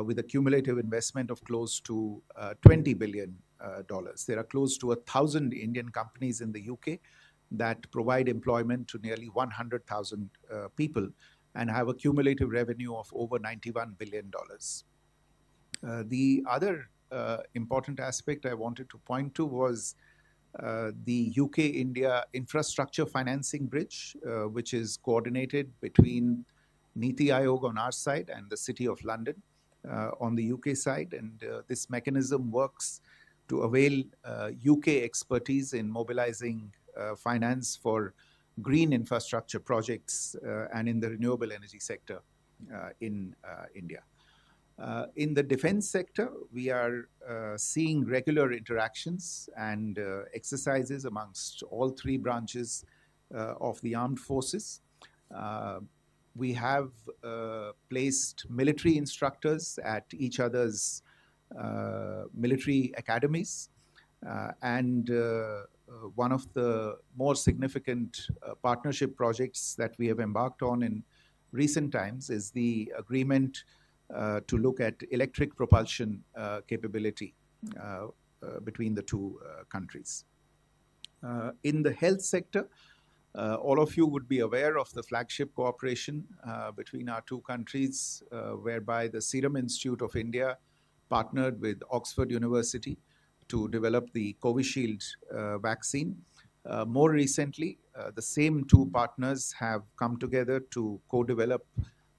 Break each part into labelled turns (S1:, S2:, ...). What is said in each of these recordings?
S1: with a cumulative investment of close to $20 billion. There are close to 1,000 Indian companies in the UK that provide employment to nearly 100,000 people and have a cumulative revenue of over $91 billion. The other important aspect I wanted to point to was the UK-India infrastructure financing bridge, which is coordinated between Niti Aayog on our side and the City of London on the UK side. And this mechanism works to avail UK expertise in mobilizing finance for green infrastructure projects and in the renewable energy sector in India. In the defense sector, we are seeing regular interactions and exercises amongst all three branches of the armed forces. We have placed military instructors at each other's military academies. And one of the more significant partnership projects that we have embarked on in recent times is the agreement to look at electric propulsion capability between the two countries. In the health sector, all of you would be aware of the flagship cooperation between our two countries, whereby the Serum Institute of India partnered with Oxford University to develop the Covishield vaccine. More recently, the same two partners have come together to co-develop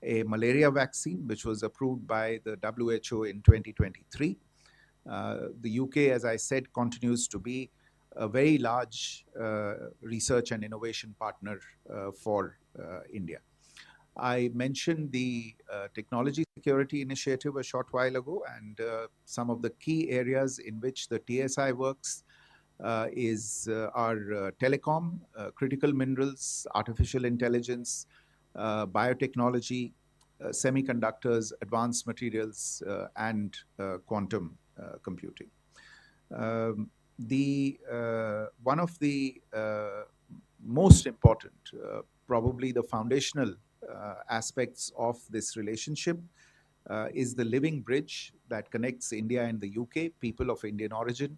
S1: a malaria vaccine, which was approved by the WHO in 2023. The UK, as I said, continues to be a very large research and innovation partner for India. I mentioned the Technology Security Initiative a short while ago, and some of the key areas in which the TSI works are telecom, critical minerals, artificial intelligence, biotechnology, semiconductors, advanced materials, and quantum computing. One of the most important, probably the foundational aspects of this relationship is the living bridge that connects India and the UK, people of Indian origin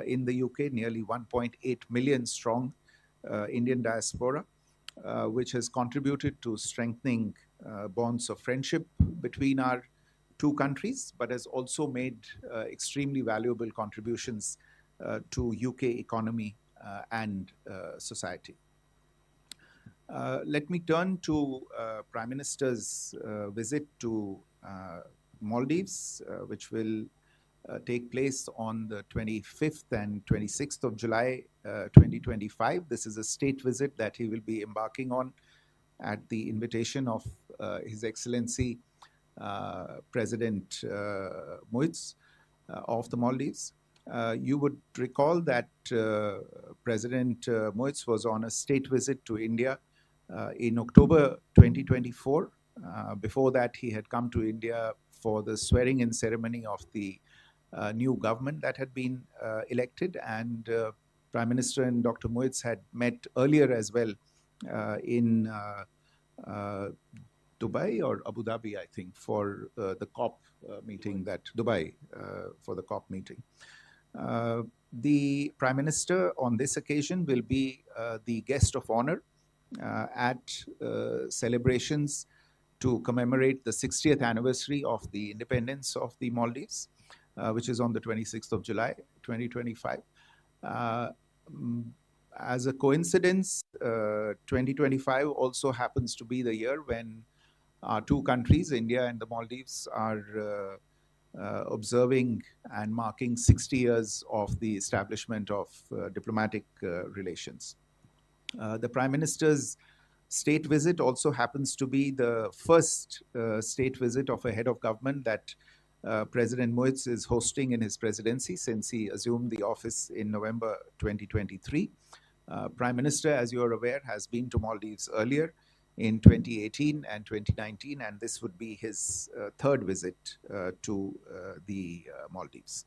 S1: in the UK, nearly 1.8 million strong Indian diaspora, which has contributed to strengthening bonds of friendship between our two countries, but has also made extremely valuable contributions to UK economy and society. Let me turn to Prime Minister's visit to Maldives, which will take place on the 25th and 26th of July 2025. This is a state visit that he will be embarking on at the invitation of His Excellency President Muiz of the Maldives. You would recall that President Muiz was on a state visit to India in October 2024. Before that, he had come to India for the swearing-in ceremony of the new government that had been elected, and Prime Minister and Dr. Muiz had met earlier as well in Dubai or Abu Dhabi, I think, for the COP meeting, for the COP meeting. The Prime Minister on this occasion will be the guest of honor at celebrations to commemorate the 60th anniversary of the independence of the Maldives, which is on the 26th of July, 2025. As a coincidence, 2025 also happens to be the year when our two countries, India and the Maldives, are observing and marking 60 years of the establishment of diplomatic relations. The Prime Minister's state visit also happens to be the first state visit of a head of government that President Muiz is hosting in his presidency since he assumed the office in November 2023. Prime Minister, as you are aware, has been to Maldives earlier in 2018 and 2019, and this would be his third visit to the Maldives.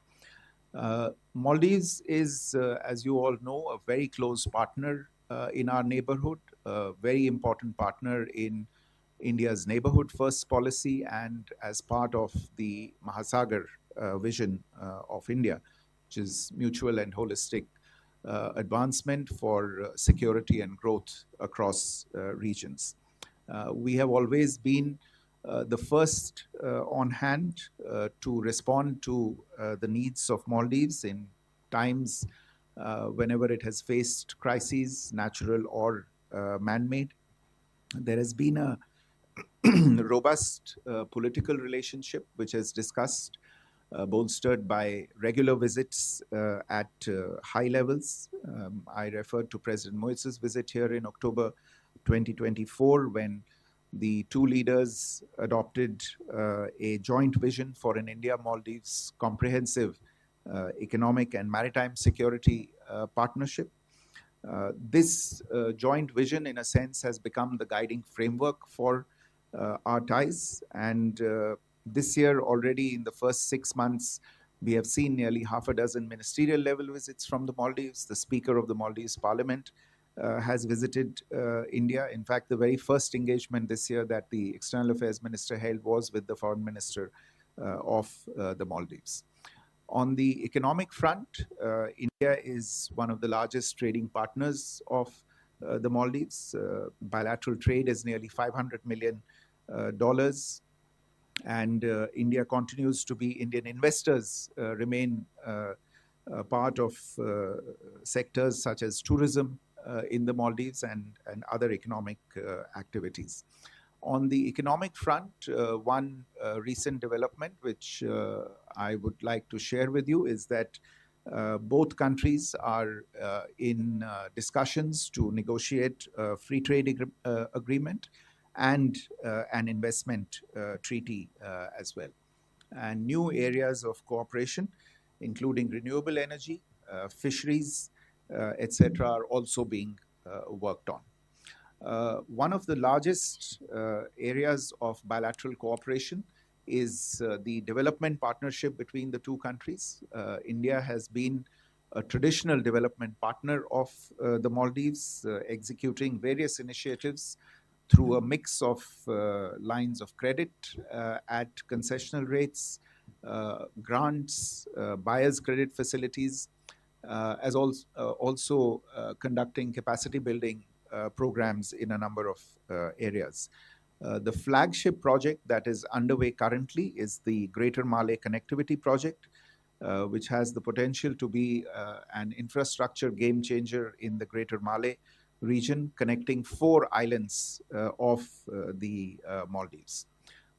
S1: Maldives is, as you all know, a very close partner in our neighborhood, a very important partner in India's neighborhood first policy and as part of the Mahasagar vision of India, which is mutual and holistic advancement for security and growth across regions. We have always been the first on hand to respond to the needs of Maldives in times whenever it has faced crises, natural or man-made. There has been a robust political relationship which is discussed, bolstered by regular visits at high levels. I referred to President Mois's visit here in October 2024 when the two leaders adopted a joint vision for an India-Maldives comprehensive economic and maritime security partnership. This joint vision, in a sense, has become the guiding framework for our ties. And this year, already in the first 6 months, we have seen nearly half a dozen ministerial level visits from the Maldives. The Speaker of the Maldives Parliament has visited India. In fact, the very first engagement this year that the External Affairs Minister held was with the Foreign Minister of the Maldives. On the economic front, India is one of the largest trading partners of the Maldives. Bilateral trade is nearly $500 million. And India continues to be, Indian investors remain part of sectors such as tourism in the Maldives and other economic activities. On the economic front, one recent development which I would like to share with you is that both countries are in discussions to negotiate a free trade agreement and an investment treaty as well. And new areas of cooperation, including renewable energy, fisheries, etc., are also being worked on. One of the largest areas of bilateral cooperation is the development partnership between the two countries. India has been a traditional development partner of the Maldives, executing various initiatives through a mix of lines of credit at concessional rates, grants, buyer's credit facilities, as also conducting capacity building programs in a number of areas. The flagship project that is underway currently is the Greater Malay Connectivity Project, which has the potential to be an infrastructure game changer in the Greater Malay region, connecting 4 islands of the Maldives.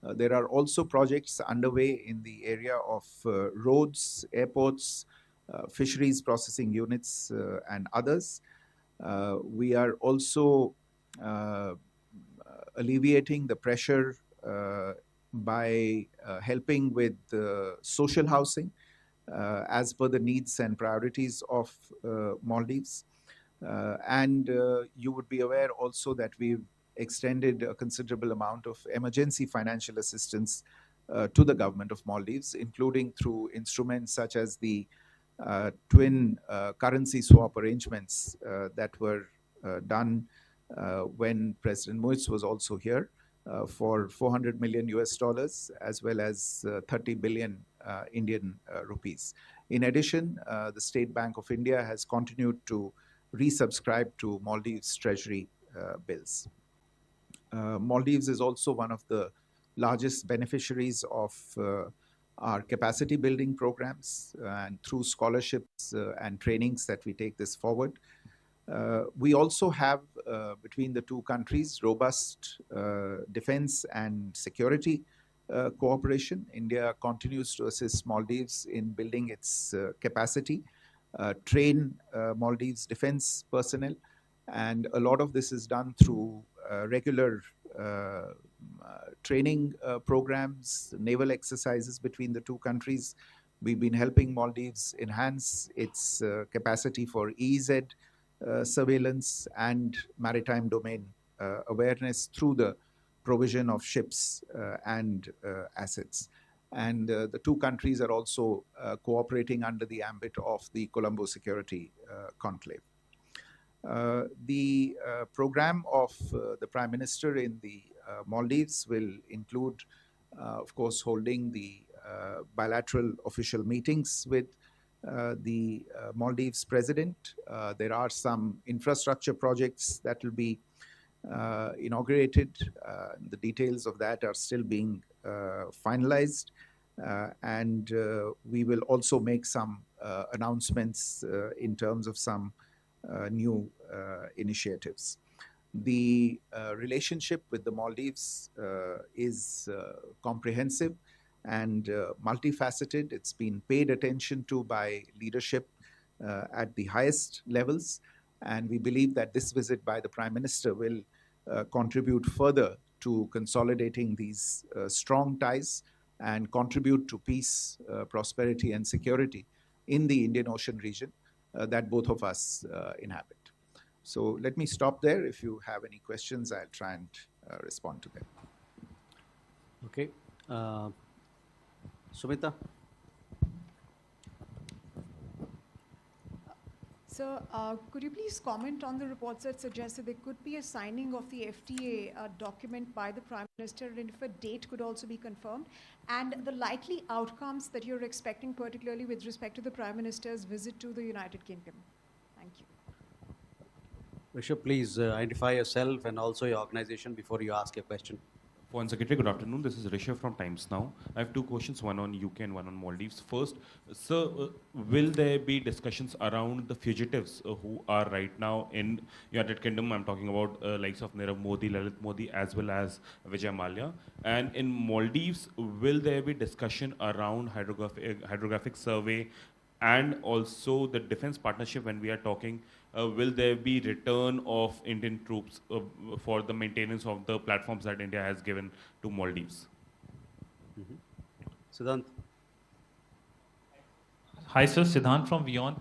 S1: There are also projects underway in the area of roads, airports, fisheries processing units, and others. We are also alleviating the pressure by helping with social housing as per the needs and priorities of Maldives. And you would be aware also that we've extended a considerable amount of emergency financial assistance to the government of Maldives, including through instruments such as the twin currency swap arrangements that were done when President Moise was also here for 400 million US dollars as well as 30 billion Indian rupees. In addition, the State Bank of India has continued to resubscribe to Maldives Treasury bills. Maldives is also one of the largest beneficiaries of our capacity building programs, and through scholarships and trainings that we take this forward. We also have, between the two countries, robust defense and security cooperation. India continues to assist Maldives in building its capacity, train Maldives defense personnel, and a lot of this is done through regular training programs, naval exercises between the two countries. We've been helping Maldives enhance its capacity for EEZ surveillance and maritime domain awareness through the provision of ships and assets. And the two countries are also cooperating under the ambit of the Colombo Security Conclave. The program of the Prime Minister in the Maldives will include, of course, holding the bilateral official meetings with the Maldives president. There are some infrastructure projects that will be inaugurated. The details of that are still being finalized. And we will also make some announcements in terms of some new initiatives. The relationship with the Maldives is comprehensive and multifaceted. It's been paid attention to by leadership at the highest levels. And we believe that this visit by the Prime Minister will contribute further to consolidating these strong ties and contribute to peace, prosperity, and security in the Indian Ocean region that both of us inhabit. So let me stop there. If you have any questions, I'll try and respond to them.
S2: Okay. Sumita?
S3: Sir, could you please comment on the reports that suggest that there could be a signing of the FTA document by the Prime Minister, and if a date could also be confirmed, and the likely outcomes that you're expecting, particularly with respect to the Prime Minister's visit to the United Kingdom? Thank you.
S2: Rishabh, please identify yourself and also your organization before you ask your question.
S4: Foreign Secretary, good afternoon. This is Rishabh from Times Now. I have two questions, one on UK and one on Maldives. First, sir, will there be discussions around the fugitives who are right now in United Kingdom? I'm talking about likes of Nirav Modi, Lalit Modi, as well as Vijay Mallya. And in Maldives, will there be discussion around hydrographic survey and also the defense partnership when we are talking? Will there be return of Indian troops for the maintenance of the platforms that India has given to Maldives?
S2: Siddhant?
S5: Hi, sir. Siddhant from Vion.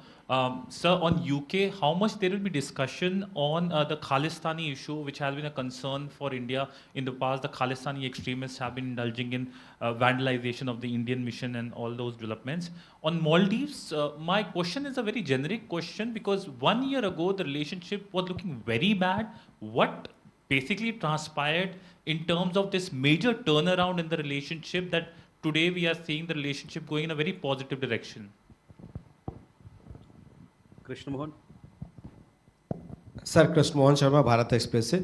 S5: Sir, on UK, how much there will be discussion on the Khalistani issue, which has been a concern for India in the past? The Khalistani extremists have been indulging in vandalization of the Indian mission and all those developments. On Maldives, my question is a very generic question, because 1 year ago, the relationship was looking very bad. What basically transpired in terms of this major turnaround in the relationship that today we are seeing the relationship going in a very positive direction?
S2: Krishna Mohan?
S6: Sir, Krishna Mohan Sharma, Bharat express से।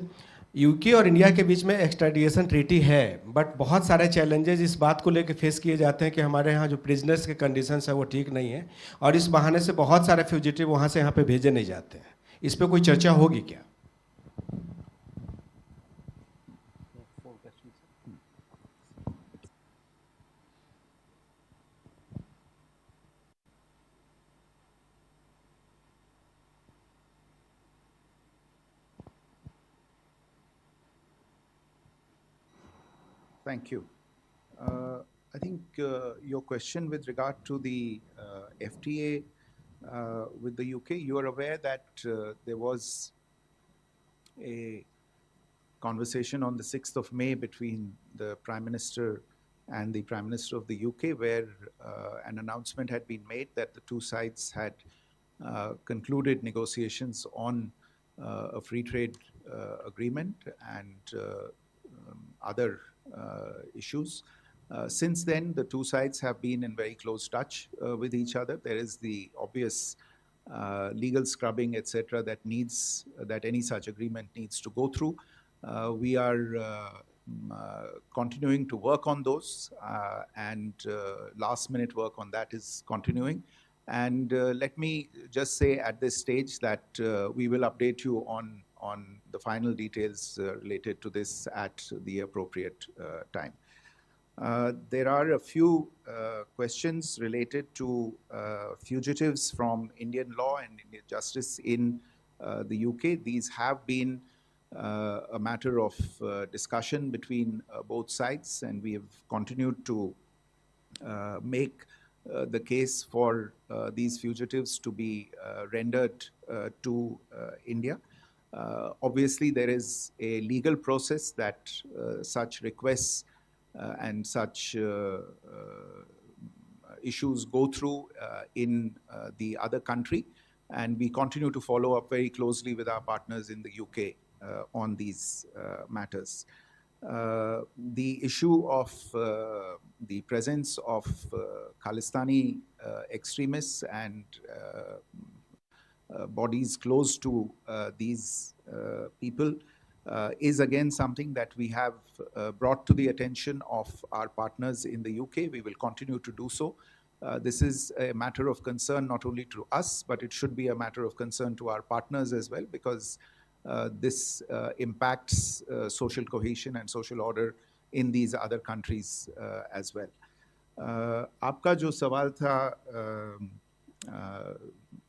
S6: UK और India के बीच में extradition treaty है, but बहुत सारे challenges इस बात को लेकर फेस किए जाते हैं कि हमारे यहाँ जो प्रिजनर्स के कंडीशंस है वो ठीक नहीं है, और इस बहाने से बहुत सारे फ्यूजिटिव वहाँ से यहाँ पे भेजे नहीं जाते हैं। इस पर कोई चर्चा होगी क्या?
S1: Thank you. I think your question with regard to the FTA with the UK, you are aware that there was a conversation on the 6th of May between the Prime Minister and the Prime Minister of the UK, where an announcement had been made that the two sides had concluded negotiations on a free trade agreement and other issues. Since then, the two sides have been in very close touch with each other. There is the obvious legal scrubbing, etc., that any such agreement needs to go through. We are continuing to work on those, and last-minute work on that is continuing. And let me just say at this stage that we will update you on the final details related to this at the appropriate time. There are a few questions related to fugitives from Indian law and Indian justice in the UK. These have been a matter of discussion between both sides, and we have continued to make the case for these fugitives to be rendered to India. Obviously, there is a legal process that such requests and such issues go through in the other country, and we continue to follow up very closely with our partners in the UK on these matters. The issue of the presence of Khalistani extremists and bodies close to these people is again something that we have brought to the attention of our partners in the UK. We will continue to do so. This is a matter of concern not only to us, but it should be a matter of concern to our partners as well, because this impacts social cohesion and social order in these other countries as well. आपका जो सवाल था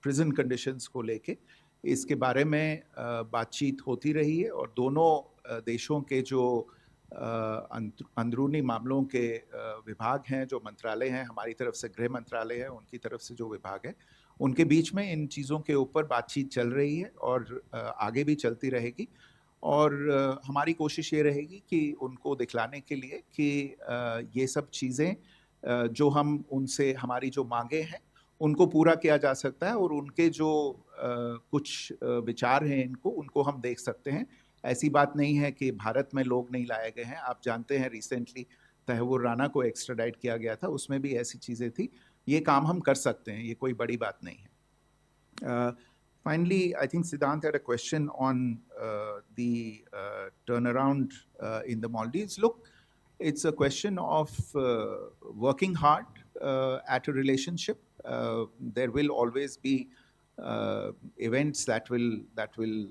S1: prison conditions को लेके, इसके बारे में बातचीत होती रही है और दोनों देशों के जो अंदरूनी मामलों के विभाग हैं, जो मंत्रालय हैं, हमारी तरफ से गृह मंत्रालय है, उनकी तरफ से जो विभाग है, उनके बीच में इन चीज़ों के ऊपर बातचीत चल रही है और आगे भी चलती रहेगी। और हमारी कोशिश ये रहेगी कि उनको दिखलाने के लिए कि ये सब चीज़ें जो हम उनसे हमारी जो मांगे हैं उनको पूरा किया जा सकता है और उनके जो कुछ विचार हैं उनको हम देख सकते हैं। ऐसी बात नहीं है कि भारत में लोग नहीं लाए गए हैं। आप जानते हैं रिसेंटली तहव्वुर राना को एक्स्ट्राडाइट किया गया था, उसमें भी ऐसी चीज़ें थी। ये काम हम कर सकते हैं, ये कोई बड़ी बात नहीं है। Finally, I think Siddhant had a question on the turnaround in the Maldives. Look, it's a question of working hard at a relationship. There will always be events that will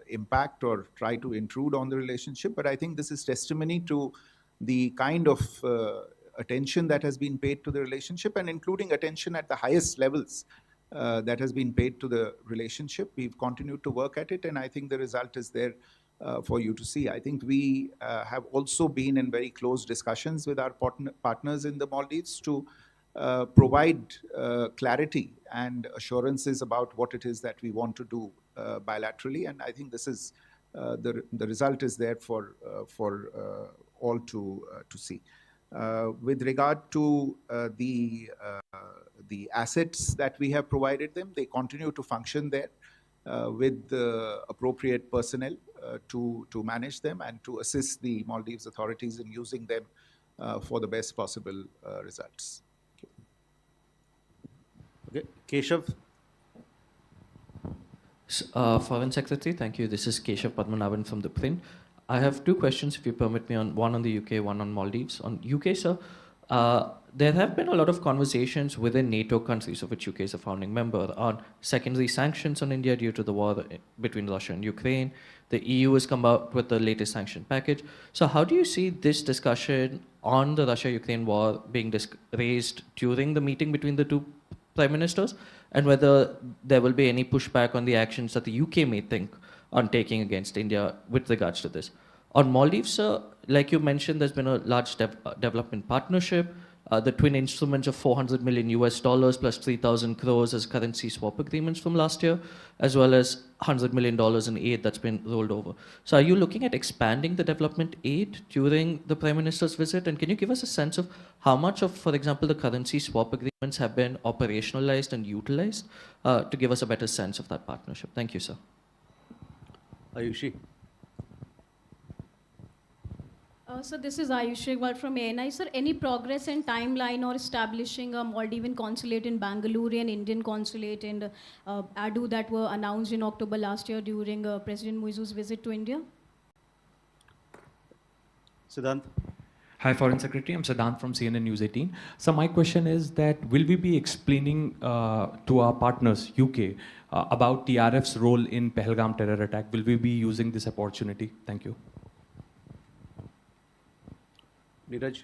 S1: impact or try to intrude on the relationship. But I think this is testimony to the kind of attention that has been paid to the relationship, and including attention at the highest levels that has been paid to the relationship. We've continued to work at it, and I think the result is there for you to see. I think we have also been in very close discussions with our partners in the Maldives to provide clarity and assurances about what it is that we want to do bilaterally, and I think this is the result is there for all to see. With regard to the assets that we have provided them, they continue to function there with the appropriate personnel to manage them and to assist the Maldives authorities in using them for the best possible results.
S2: Okay, Keshav.
S7: Foreign Secretary, thank you. This is Keshav Padmanabhan from the Print. I have two questions, if you permit me, one on the UK, one on Maldives. On UK, sir, there have been a lot of conversations within NATO countries, of which UK is a founding member, on secondary sanctions on India due to the war between Russia and Ukraine. The EU has come out with the latest sanction package. So how do you see this discussion on the Russia-Ukraine war being raised during the meeting between the two prime ministers, and whether there will be any pushback on the actions that the UK may think on taking against India with regards to this? On Maldives, sir, like you mentioned, there's been a large development partnership. The twin instruments of $400 million plus 3,000 crores as currency swap agreements from last year, as well as $100 million in aid that's been rolled over. So are you looking at expanding the development aid during the Prime Minister's visit? And can you give us a sense of how much of, for example, the currency swap agreements have been operationalized and utilized to give us a better sense of that partnership? Thank you, sir.
S2: Ayushi.
S8: So this is Ayushi Agarwal from ANI. Sir, any progress and timeline or establishing a Maldivian consulate in Bangalore and Indian consulate in Adu that were announced in October last year during President Muizu's visit to India?
S2: Siddhant.
S9: Hi, Foreign Secretary. I'm Siddhant from CNN News 18. So my question is that will we be explaining to our partners, UK, about TRF's role in Pahalgam terror attack? Will we be using this opportunity? Thank you.
S2: Neeraj.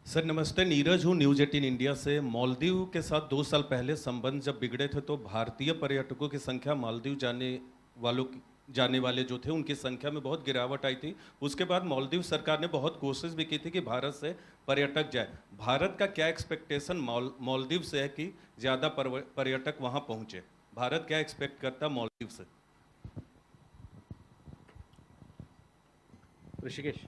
S10: Sir नमस्ते, नीरज हूँ news 18 India से। मालदीव के साथ 2 साल पहले संबंध जब बिगड़े थे तो भारतीय पर्यटकों की संख्या मालदीव जाने वाले जो थे उनकी संख्या में बहुत गिरावट आई थी। उसके बाद मालदीव सरकार ने बहुत कोशिश भी की थी कि भारत से पर्यटक जाए। भारत का क्या एक्सपेक्टेशन मालदीव से है कि ज़्यादा पर्यटक वहाँ पहुँचे? भारत क्या एक्सपेक्ट करता है मालदीव से?
S2: Rishikesh.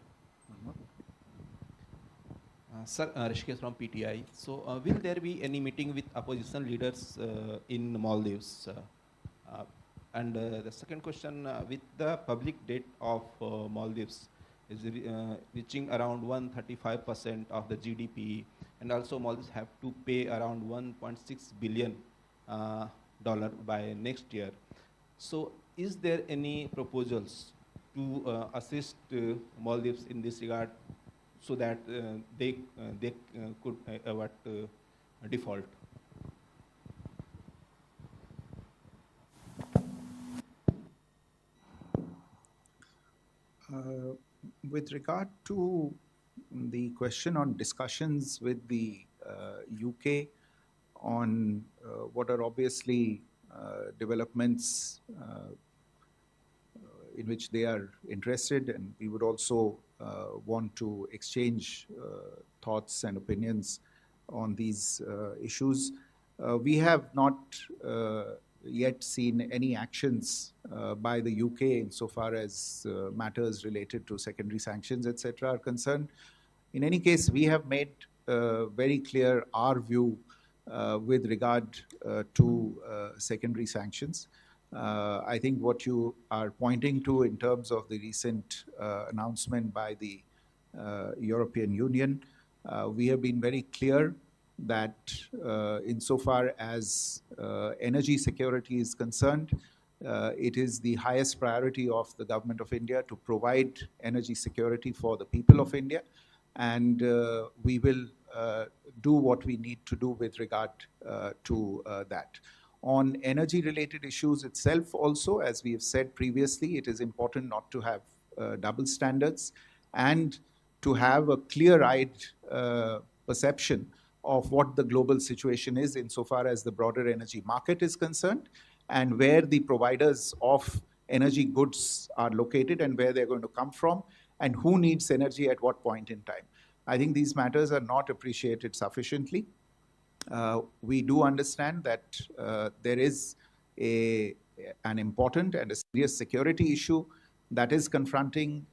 S11: Sir, Rishikesh from PTI. So, will there be any meeting with opposition leaders in Maldives? And the second question, with the public debt of Maldives is reaching around 135% of the GDP, and also Maldives have to pay around 1.6 billion dollar by next year. So, is there any proposals to assist Maldives in this regard, so that they could avert default?
S1: With regard to the question on discussions with the UK on what are obviously developments in which they are interested, and we would also want to exchange thoughts and opinions on these issues. We have not yet seen any actions by the UK insofar as matters related to secondary sanctions, etc., are concerned. In any case, we have made very clear our view with regard to secondary sanctions. I think what you are pointing to in terms of the recent announcement by the European Union, we have been very clear that insofar as energy security is concerned, it is the highest priority of the Government of India to provide energy security for the people of India, and we will do what we need to do with regard to that. On energy-related issues itself also, as we have said previously, it is important not to have double standards and to have a clear-eyed perception of what the global situation is insofar as the broader energy market is concerned, and where the providers of energy goods are located and where they're going to come from, and who needs energy at what point in time. I think these matters are not appreciated sufficiently. We do understand that there is an important and a serious security issue that is confronting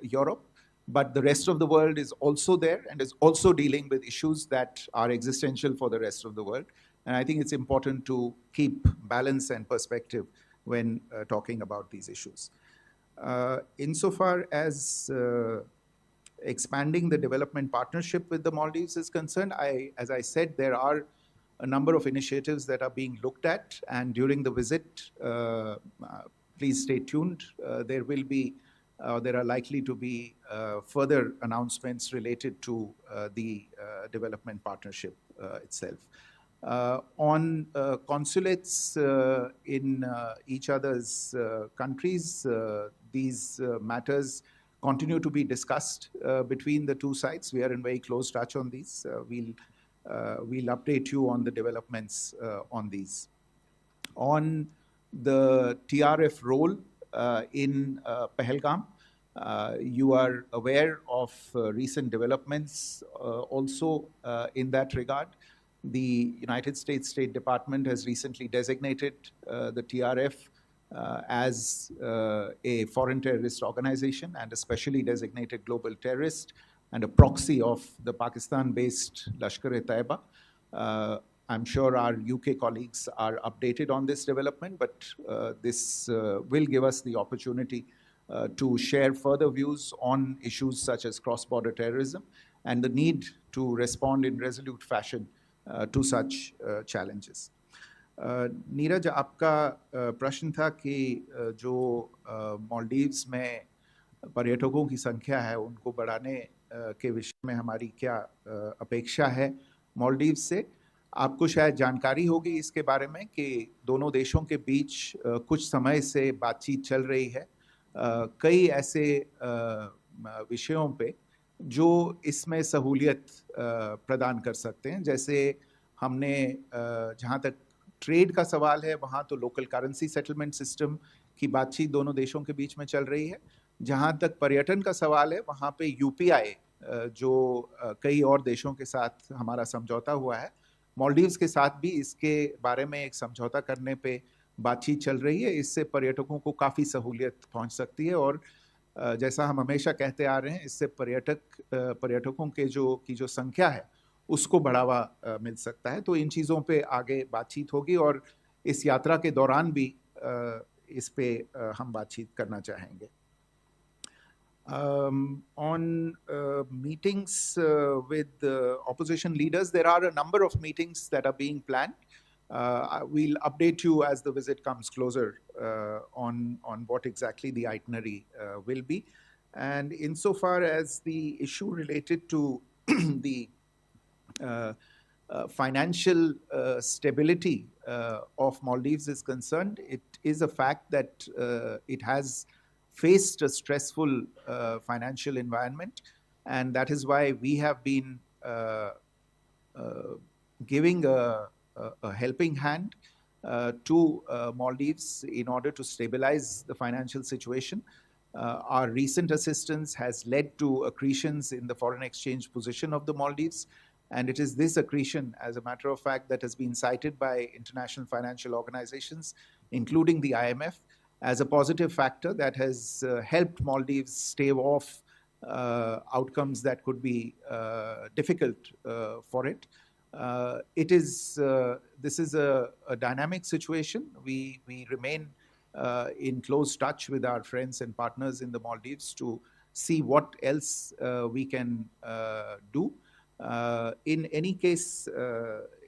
S1: Europe, but the rest of the world is also there and is also dealing with issues that are existential for the rest of the world. And I think it's important to keep balance and perspective when talking about these issues. Insofar as expanding the development partnership with the Maldives is concerned, as I said, there are a number of initiatives that are being looked at, and during the visit, please stay tuned. There are likely to be further announcements related to the development partnership itself. On consulates in each other's countries, these matters continue to be discussed between the two sides. We are in very close touch on these. We'll update you on the developments on these. On the TRF role in Pahalgam, you are aware of recent developments also in that regard. The United States State Department has recently designated the TRF as a foreign terrorist organization and a specially designated global terrorist and a proxy of the Pakistan-based Lashkar-e-Taiba. I'm sure our UK colleagues are updated on this development, but this will give us the opportunity to share further views on issues such as cross-border terrorism and the need to respond in resolute fashion to such challenges. Neeraj, आपका प्रश्न था कि जो मालदीव्स में पर्यटकों की संख्या है उनको बढ़ाने के विषय में हमारी क्या अपेक्षा है मालदीव्स से। आपको शायद जानकारी होगी इसके बारे में कि दोनों देशों के बीच कुछ समय से बातचीत चल रही है कई ऐसे विषयों पे जो इसमें सहूलियत प्रदान कर सकते हैं। जैसे हमने जहाँ तक ट्रेड का सवाल है वहाँ तो लोकल करेंसी सेटलमेंट सिस्टम की बातचीत दोनों देशों के बीच में चल रही है। जहाँ तक पर्यटन का सवाल है वहाँ पे यूपीआई जो कई और देशों के साथ हमारा समझौता हुआ है, मालदीव्स के साथ भी इसके बारे में एक समझौता करने पे बातचीत चल रही है। इससे पर्यटकों को काफ़ी सहूलियत पहुँच सकती है और जैसा हम हमेशा कहते आ रहे हैं, इससे पर्यटकों की जो संख्या है उसको बढ़ावा मिल सकता है। तो इन चीज़ों पे आगे बातचीत होगी और इस यात्रा के दौरान भी इस पे हम बातचीत करना चाहेंगे. On meetings with opposition leaders, there are a number of meetings that are being planned. We'll update you as the visit comes closer on what exactly the itinerary will be. And insofar as the issue related to the financial stability of Maldives is concerned, it is a fact that it has faced a stressful financial environment, and that is why we have been giving a helping hand to Maldives in order to stabilize the financial situation. Our recent assistance has led to accretions in the foreign exchange position of the Maldives, and it is this accretion, as a matter of fact, that has been cited by international financial organizations, including the IMF, as a positive factor that has helped Maldives stave off outcomes that could be difficult for it. This is a dynamic situation. We remain in close touch with our friends and partners in the Maldives to see what else we can do. In any case,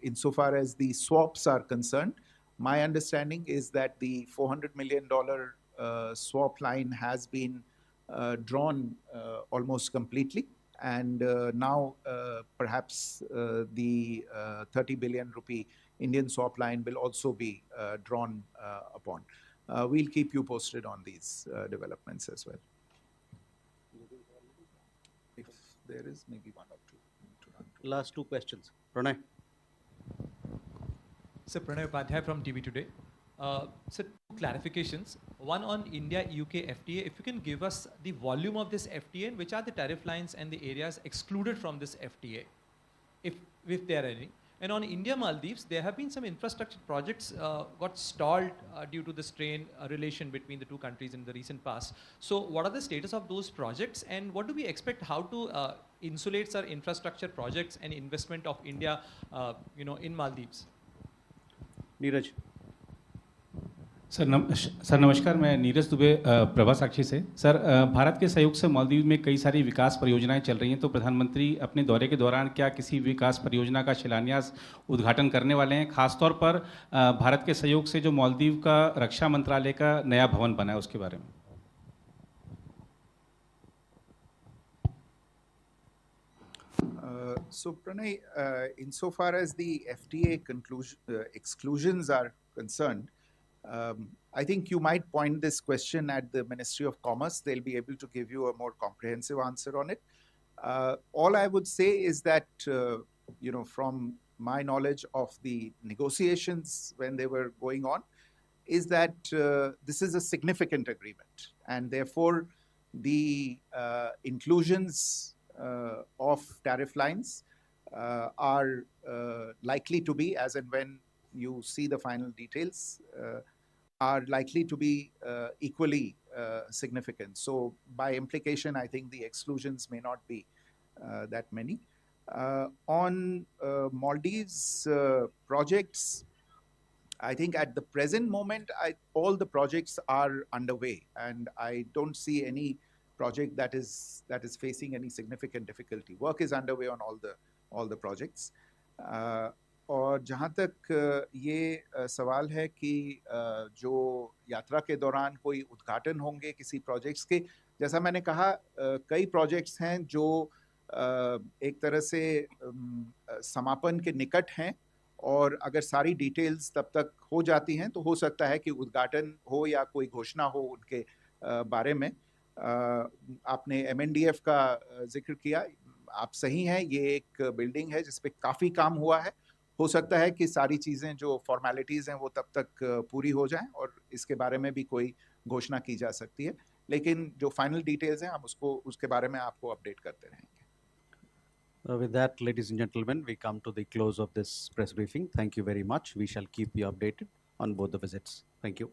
S1: insofar as the swaps are concerned, my understanding is that the $400 million swap line has been drawn almost completely, and now perhaps the 30 billion rupee Indian swap line will also be drawn upon. We'll keep you posted on these developments as well. If there is maybe one or two.
S2: Last two questions. Pranay.
S12: So Pranay Upadhyay from TV Today. So two clarifications. One on India-UK FTA. If you can give us the volume of this FTA and which are the tariff lines and the areas excluded from this FTA, if there are any. And on India-Maldives, there have been some infrastructure projects got stalled due to the strained relation between the two countries in the recent past. So what are the status of those projects, and what do we expect how to insulate our infrastructure projects and investment of India in Maldives?
S2: Neeraj.
S13: Sir नमस्कार, मैं नीरज दुबे प्रभा साक्षी से. Sir, Bharat के सहयोग से मालदीव में कई सारी विकास परियोजनाएं चल रही हैं, तो प्रधानमंत्री अपने दौरे के दौरान क्या किसी विकास परियोजना का शिलान्यास उद्घाटन करने वाले हैं? खासतौर पर भारत के सहयोग से जो मालदीव का रक्षा मंत्रालय का नया भवन बना है उसके बारे में.
S1: So Pranay, insofar as the FTA exclusions are concerned, I think you might point this question at the Ministry of Commerce. They'll be able to give you a more comprehensive answer on it. All I would say is that, from my knowledge of the negotiations when they were going on, is that this is a significant agreement, and therefore the inclusions of tariff lines are likely to be, as and when you see the final details, are likely to be equally significant. So by implication, I think the exclusions may not be that many. On Maldives projects, I think at the present moment, all the projects are underway, and I don't see any project that is facing any significant difficulty. Work is underway on all the projects. और जहाँ तक ये सवाल है कि जो यात्रा के दौरान कोई उद्घाटन होंगे किसी प्रोजेक्ट्स के, जैसा मैंने कहा, कई प्रोजेक्ट्स हैं जो एक तरह से समापन के निकट हैं, और अगर सारी डिटेल्स तब तक हो जाती हैं तो हो सकता है कि उद्घाटन हो या कोई घोषणा हो उनके बारे में. आपने MNDF का जिक्र किया, आप सही हैं, ये एक बिल्डिंग है जिस पे काफ़ी काम हुआ है. हो सकता है कि सारी चीज़ें जो फॉर्मेलिटीज़ हैं वो तब तक पूरी हो जाएं और इसके बारे में भी कोई घोषणा की जा सकती है, लेकिन जो फाइनल डिटेल्स हैं हम उसके बारे में आपको अपडेट करते रहेंगे.
S2: With that, ladies and gentlemen, we come to the close of this press briefing. Thank you very much. We shall keep you updated on both the visits. Thank you.